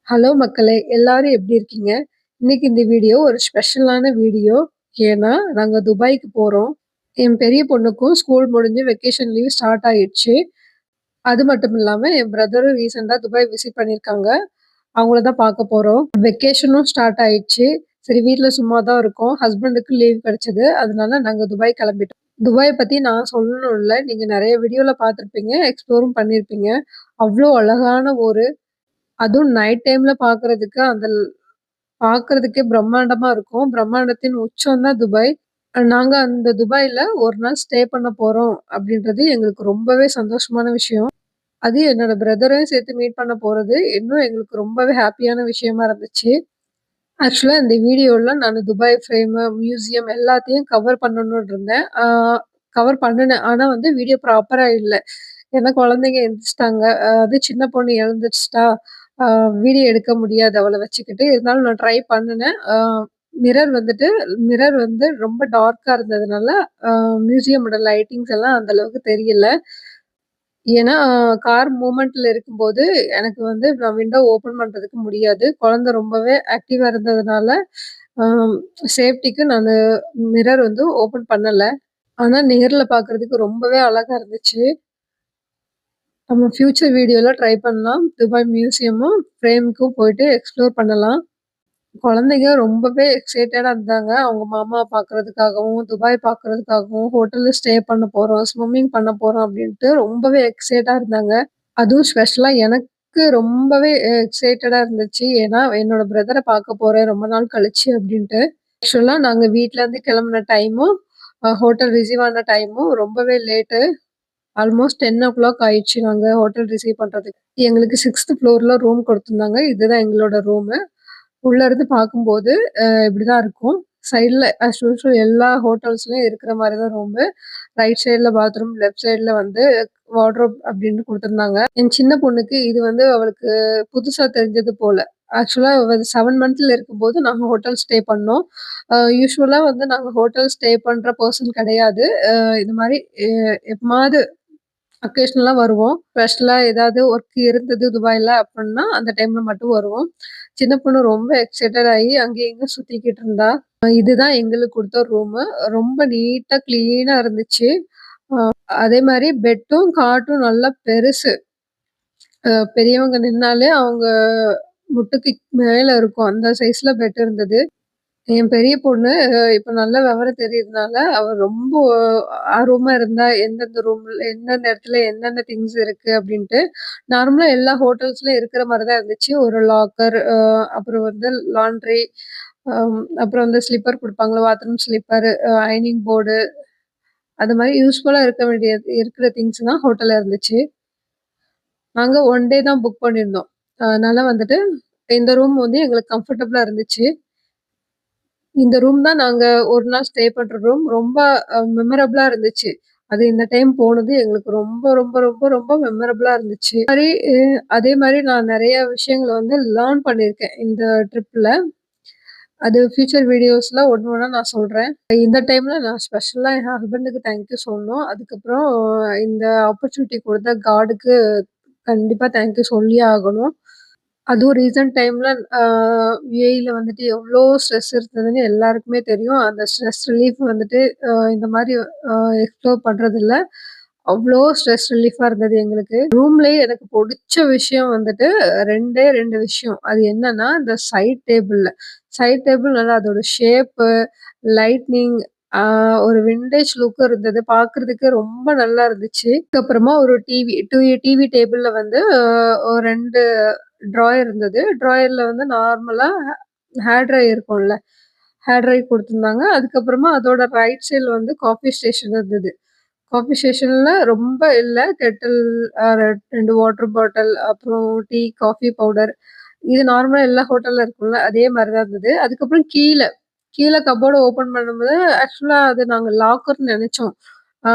Hello மக்களே! எல்லாரும் எப்படி இருக்கீங்க? இன்னைக்கு இந்த வீடியோ ஒரு ஸ்பெஷலான வீடியோ. ஏன்னா, நாங்க துபாய்க்கு போறோம். என் பெரிய பொண்ணுக்கும் ஸ்கூல் முடிஞ்சு வெக்கேஷன் லீவ் ஸ்டார்ட் ஆயிடுச்சு. அது மட்டும் இல்லாம என் பிரதரும் ரீசென்ட்டா துபாய் விசிட் பண்ணியிருக்காங்க. அவங்கள தான் பார்க்க போறோம். வெக்கேஷனும் ஸ்டார்ட் ஆயிடுச்சு. சரி வீட்ல சும்மா தான் இருக்கோம். ஹஸ்பண்டுக்கு லீவ் கிடைச்சது. அதனால நாங்க துபாய் கிளம்பிட்டோம். துபாய பத்தி நான் சொல்லணும் இல்ல. நீங்க நெறைய வீடியோல பார்த்துருப்பீங்க. எக்ஸ்ப்ளோரும் பண்ணியிருப்பீங்க. அவ்ளோ அழகான ஊரு. அதுவும் நைட் டைம்ல பார்க்கறதுக்கு அந்த பார்க்கறதுக்கே பிரம்மாண்டமா இருக்கும். பிரம்மாண்டத்தின் உச்சம் தான் துபாய். நாங்க அந்த துபாய்ல 1 நாள் ஸ்டே பண்ண போறோம் அப்படின்றது எங்களுக்கு ரொம்பவே சந்தோஷமான விஷயம். அது என்னோட பிரதரையும் சேர்த்து மீட் பண்ண போறது, இன்னும் எங்களுக்கு ரொம்பவே ஹேப்பியான விஷயமா இருந்துச்சு. ஆக்சுவலா இந்த வீடியோல நானு துபாய் ஃப்ரேமு, மியூசியம் எல்லாத்தையும் கவர் பண்ணணும்னு இருந்தேன். கவர் பண்ணுனேன். ஆனா வந்து வீடியோ ப்ராப்பரா இல்ல. ஏன்னா குழந்தைங்க எந்திரிச்சுட்டாங்க. அது சின்ன பொண்ணு எழுந்திரிச்சுட்டா. அ வீடியோ எடுக்க முடியாது அவள வச்சுக்கிட்டு. இருந்தாலும் நான் ட்ரை பண்ணுனேன். மிரர் வந்துட்டு மிரர் வந்து ரொம்ப டார்க்கா இருந்ததுனால, அ மியூசியமோட லைட்டிங்ஸ் எல்லாம் அந்த அளவுக்கு தெரியல. ஏன்னா, கார் மூவ்மெண்ட்ல இருக்கும்போது, எனக்கு வந்து நான் விண்டோ ஓப்பன் பண்றதுக்கு முடியாது. குழந்தை ரொம்பவே ஆக்டிவா இருந்ததுனால, அம் சேஃப்டிக்கு நானு மிரர் வந்து ஓப்பன் பண்ணல. ஆனா, நேர்ல பார்க்கறதுக்கு ரொம்பவே அழகா இருந்துச்சு. நம்ம ஃபியூச்சர் வீடியோல ட்ரை பண்ணலாம். துபாய் மியூசியமும், ஃப்ரேம்க்கும் போயிட்டு எக்ஸ்ப்ளோர் பண்ணலாம். குழந்தைங்க ரொம்பவே எக்ஸைட்டடா இருந்தாங்க. அவங்க மாமாவ பார்க்கறதுக்காகவும், துபாய் பார்க்கறதுக்காகவும், ஹோட்டல்ல ஸ்டே பண்ண போறோம், ஸ்விம்மிங் பண்ண போறோம் அப்டின்ட்டு ரொம்பவே எக்ஸைட்டா இருந்தாங்க. அதுவும் ஸ்பெஷலா எனக்கு ரொம்பவே எக்ஸைட்டடா இருந்துச்சு. ஏன்னா, என்னோட பிரதர பார்க்க போறேன் ரொம்ப நாள் கழிச்சு அப்டின்ட்டு. ஆக்சுவலா நாங்க வீட்லருந்து கிளம்புன டைமும், ஹோட்டல் ரிசீவ் ஆன டைமும் ரொம்பவே லேட்டு. ஆல்மோஸ்ட் 10:00 ஆயிடுச்சு நாங்க ஹோட்டல் ரிசீவ் பண்றதுக்கு. எங்களுக்கு 6த் ஃப்ளோர்ல ரூம் குடுத்துருந்தாங்க. இதுதான் எங்களோட ரூமு. உள்ள இருந்து பார்க்கும்போது இப்படிதான் இருக்கும். சைடுல ஆஸ் யூசுவல் எல்லா ஹோட்டல்ஸ்லயும் இருக்கிற மாரி தான் ரூமு. ரைட் சைடுல பாத்ரூம், லெஃப்ட் சைடுல வந்து வார்ட்ரோப் அப்படின்னு குடுத்துருந்தாங்க. என் சின்ன பொண்ணுக்கு இது வந்து அவளுக்கு புதுசா தெரிஞ்சது போல. ஆக்சுவலா அவ 7 மந்த்ல இருக்கும்போது நாங்க ஹோட்டல் ஸ்டே பண்ணோம். யூசுவலா வந்து நாங்க ஹோட்டல் ஸ்டே பண்ற பெர்சன் கிடையாது. இது மாரி எ எப்பமாவது அக்கேஷனலா வருவோம். ஸ்பெஷலா ஏதாவது ஒர்க் இருந்தது துபாய்ல அப்புட்ன்னா, அந்த டைம்ல மட்டும் வருவோம். சின்ன பொண்ணு ரொம்ப எக்ஸைட்டட் ஆயி அங்கேயும் இங்கேயும் சுத்திக்கிட்டு இருந்தா. இதுதான் எங்களுக்கு குடுத்த ரூமு. ரொம்ப நீட்டா, கிளீனா இருந்துச்சு. அதே மாரி பெட்டும், காட்டும் நல்லா பெருசு. பெரியவங்க நின்னாலே அவங்க முட்டுக்கு மேல இருக்கும். அந்த சைஸ்ல பெட் இருந்தது. என் பெரிய பொண்ணு இப்ப நல்லா விவரம் தெரியிறதுனால, அவ ரொம்ப ஆர்வமா இருந்தா, எந்தெந்த ரூம்ல எந்தெந்த இடத்துல என்னென்ன திங்ஸ் இருக்கு அப்டின்ட்டு. நார்மலா எல்லா ஹோட்டல்ஸ்லயும் இருக்கிற மாரி தான் இருந்துச்சு. ஒரு லாக்கர், அப்புறம் வந்து லாண்ட்ரி, அப்புறம் வந்து ஸ்லிப்பர் குடுப்பாங்கல்ல, பாத்ரூம் ஸ்லிப்பர், அயர்னிங் போர்டு, அது மாரி யூஸ்ஃபுல்லா இருக்க வேண்டியது இருக்கிற திங்ஸ் தான் ஹோட்டல்ல இருந்துச்சு. நாங்க 1 டே தான் புக் பண்ணியிருந்தோம். அதனால வந்துட்டு இந்த ரூம் வந்து எங்களுக்கு கம்ஃபர்டபுளா இருந்துச்சு. இந்த ரூம் தான் நாங்க 1 நாள் ஸ்டே பண்ற ரூம். ரொம்ப மெமரபிளா இருந்துச்சு. அது இந்த டைம் போனது எங்களுக்கு ரொம்ப, ரொம்ப, ரொம்ப, ரொம்ப மெமரபிளா இருந்துச்சு. அதே மாரி நான் நெறைய விஷயங்கள வந்து லேர்ன் பண்ணியிருக்கேன் இந்த ட்ரிப்ல. அது ஃபியூச்சர் வீடியோஸ்ல ஒண்ணு ஒண்ணா நான் சொல்றேன். இந்த டைம்ல நான் ஸ்பெஷலா என் ஹஸ்பண்டுக்கு தேங்க் யூ சொல்லணும். அதுக்கப்புறம் இந்த ஆப்பர்ச்சுனிட்டி குடுத்த காடுக்கு கண்டிப்பா தேங்க் யூ சொல்லியே ஆகணும். அதுவும் ரீசென்ட் டைம்ல அ யுஏஇல வந்துட்டு எவ்ளோ ஸ்ட்ரெஸ் இருந்ததுன்னு எல்லாருக்குமே தெரியும். அந்த ஸ்ட்ரெஸ் ரிலீஃப் வந்துட்டு இந்த மாரி அ எக்ஸ்ப்ளோர் பண்றதில்ல. அவ்ளோ ஸ்ட்ரெஸ் ரிலீஃபா இருந்தது எங்களுக்கு. ரூம்லயே எனக்கு புடிச்ச விஷயம் வந்துட்டு 2டே 2 விஷயம். அது என்னன்னா, இந்த சைட் டேபிள் நல்லா அதோட ஷேப்பு, லைட்னிங், ஆ ஒரு விண்டேஜ் லுக் இருந்தது. பார்க்கறதுக்கு ரொம்ப நல்லா இருந்துச்சு. அதுக்கப்புறமா ஒரு டிவி டேபிள்ல வந்து ஒரு 2 ட்ராயர் இருந்தது. ட்ராயர்ல வந்து நார்மலா ஹேர் ட்ரை இருக்கும்ல, ஹேர் ட்ரை குடுத்துருந்தாங்க. அதுக்கப்புறமா அதோட ரைட் சைட்ல வந்து காஃபி ஸ்டேஷன் இருந்தது. காஃபி ஸ்டேஷன்ல ரொம்ப இல்ல. கெட்டில், 2 வாட்டர் பாட்டில், அப்புறம் டீ, காஃபி பவுடர். இது நார்மலா எல்லா ஹோட்டல்ல இருக்கும்ல, அதே மாரி தான் இருந்தது. அதுக்கப்புறம் கீழ கப்போர்ட ஓப்பன் பண்ணும்போது, ஆக்சுவலா அது நாங்க லாக்கர்ன்னு நெனச்சோம். ஆ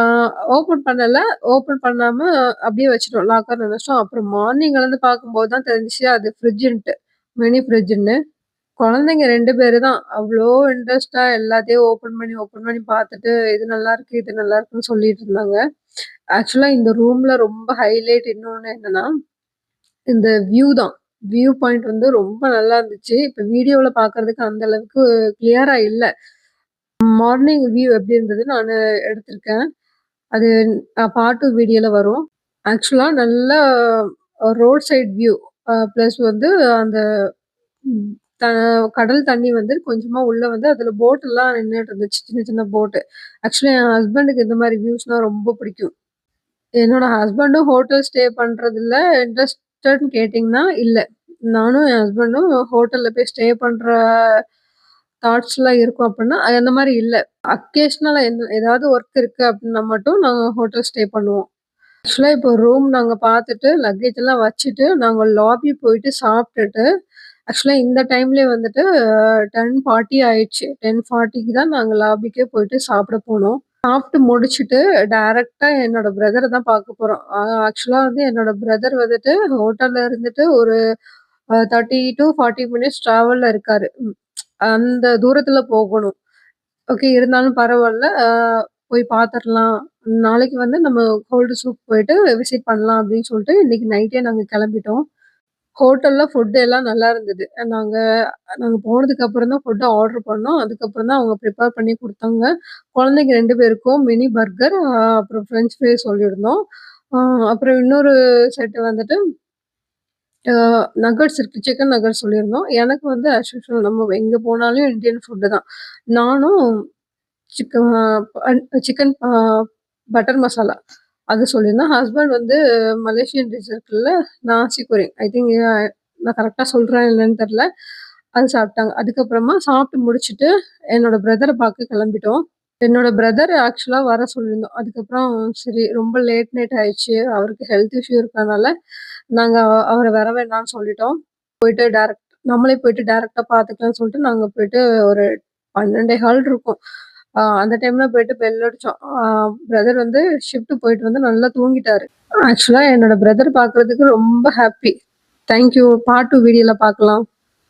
ஓப்பன் பண்ணல. ஓப்பன் பண்ணாம அப்படியே வச்சுட்டோம். லாக்கர்ன்னு நெனச்சுட்டோம். அப்புறம் மார்னிங் எழுந்து பார்க்கும்போது தான் தெரிஞ்சுச்சு அது ஃப்ரிட்ஜ்ன்ட்டு. மினி ஃப்ரிட்ஜ்ன்னு. குழந்தைங்க 2 பேரு தான். அவ்ளோ இன்ட்ரெஸ்ட்டா எல்லாத்தையும் ஓப்பன் பண்ணி பார்த்துட்டு, இது நல்லாருக்கு, இது நல்லாருக்குன்னு சொல்லிட்டு இருந்தாங்க. ஆக்சுவலா இந்த ரூம்ல ரொம்ப ஹைலைட் இன்னொன்னு என்னன்னா, இந்த வியூ தான். வியூ பாயிண்ட் வந்து ரொம்ப நல்லா இருந்துச்சு. இப்ப வீடியோல பார்க்கறதுக்கு அந்த அளவுக்கு கிளியரா இல்ல. மார்னிங் வியூ எப்படி இருந்தது நானு எடுத்திருக்கேன். அது பார்ட் 2 வீடியோல வரும். ஆக்சுவலா நல்ல ரோட் சைட் வியூ. பிளஸ் வந்து அந்த ம் த கடல் தண்ணி வந்து கொஞ்சமா உள்ள வந்து அதுல போட்லாம் நின்னுட்டு இருந்துச்சு. சின்ன சின்ன போட்டு. ஆக்சுவலா என் ஹஸ்பண்டுக்கு இந்த மாரி வியூஸ்னா ரொம்ப பிடிக்கும். என்னோட ஹஸ்பண்டும் ஹோட்டல் ஸ்டே பண்றதுல இன்ட்ரஸ்டட்ன்னு கேட்டீங்கன்னா, இல்ல. நானும் என் ஹஸ்பண்டும் ஹோட்டல்ல போய் ஸ்டே பண்ற தாட்ஸ்லாம் இருக்கும் அப்டின்னா, அந்த மாரி இல்ல. அக்கேஷனலா ஏதாவது ஒர்க் இருக்கு அப்டின்னா மட்டும் நாங்க ஹோட்டல் ஸ்டே பண்ணுவோம். ஆக்சுவலா இப்போ ரூம் நாங்க பார்த்துட்டு, லக்கேஜ் எல்லாம் வச்சுட்டு, நாங்க லாபி போயிட்டு சாப்ட்டுட்டு, ஆக்சுவலா இந்த டைம்லயே வந்துட்டு 10:40 ஆயிடுச்சு. 10:40க்கு தான் நாங்க லாபிக்கே போயிட்டு சாப்பிட போனோம். சாப்பிட்டு முடிச்சுட்டு டைரக்ட்டா என்னோட பிரதர தான் பார்க்க போறோம். ஆக்சுவலா வந்து என்னோட பிரதர் வந்துட்டு ஹோட்டல்ல இருந்துட்டு ஒரு 30 டூ 40 மினிட்ஸ் டிராவல்ல இருக்காரு. அந்த தூரத்துல போகணும். ஓகே இருந்தாலும் பரவால்ல. போய் பார்த்துரலாம். நாளைக்கு வந்து நம்ம கோல்டு சூப் போயிட்டு விசிட் பண்ணலாம் அப்படின்னு சொல்லிட்டு இன்னைக்கு நைட்டே நாங்க கிளம்பிட்டோம். ஹோட்டல்ல ஃபுட் எல்லாம் நல்லா இருந்தது. நாங்க நாங்க போனதுக்கு அப்புறம் தான் ஃபுட் ஆர்டர் பண்ணோம். அதுக்கப்புறம் தான் அவங்க ப்ரிப்பேர் பண்ணி குடுத்தாங்க. குழந்தைங்க 2 பேருக்கும் மினி பர்கர், அப்புறம் ஃப்ரெஞ்ச் ஃப்ரைஸ் சொல்லியிருந்தோம். அ அப்புறம் இன்னொரு செட் வந்துட்டு அ நக்கட்ஸ் இருக்கு. சிக்கன் நக்கட்ஸ் சொல்லியிருந்தோம். எனக்கு வந்து ஆஸ் யூசுவல் நம்ம எங்க போனாலும் இந்தியன் ஃபுட்டு தான். நானும் சிக்கன் சிக்கன் பட்டர் மசாலா அது சொல்லியிருந்தேன். ஹஸ்பண்ட் வந்து மலேசியன் டிஷ் இருக்குல்ல, நாசி கோரிங். ஐ திங்க் நான் கரெக்ட்டா சொல்றேன் இல்லன்னு தெரியல. அது சாப்பிட்டாங்க. அதுக்கப்புறமா சாப்பிட்டு முடிச்சுட்டு, என்னோட பிரதர பார்க்க கிளம்பிட்டோம். என்னோட பிரதர் ஆக்சுவலா வர சொல்லியிருந்தோம். அதுக்கப்புறம் சரி ரொம்ப லேட் நைட் ஆயிடுச்சு. அவருக்கு ஹெல்த் இஷ்யூ இருக்கனால, நாங்க அவர வர வேண்டான்னு சொல்லிட்டோம். போயிட்டு நம்மளே போயிட்டு டைரக்ட்டா பார்த்துக்கலாம்னு சொல்லிட்டு, நாங்க போயிட்டு ஒரு 12:15 இருக்கும். அந்த டைம்ல போயிட்டு பெல் அடிச்சோம். பிரதர் வந்து ஷிஃப்ட் போயிட்டு வந்து நல்லா தூங்கிட்டாரு. ஆக்சுவலா என்னோட பிரதர் பார்க்கறதுக்கு ரொம்ப ஹாப்பி. Thank you. பார்ட் 2 வீடியோல பார்க்கலாம்.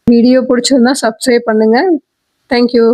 வீடியோ புடிச்சிருந்தா சப்ஸ்கிரைப் பண்ணுங்க. Thank you.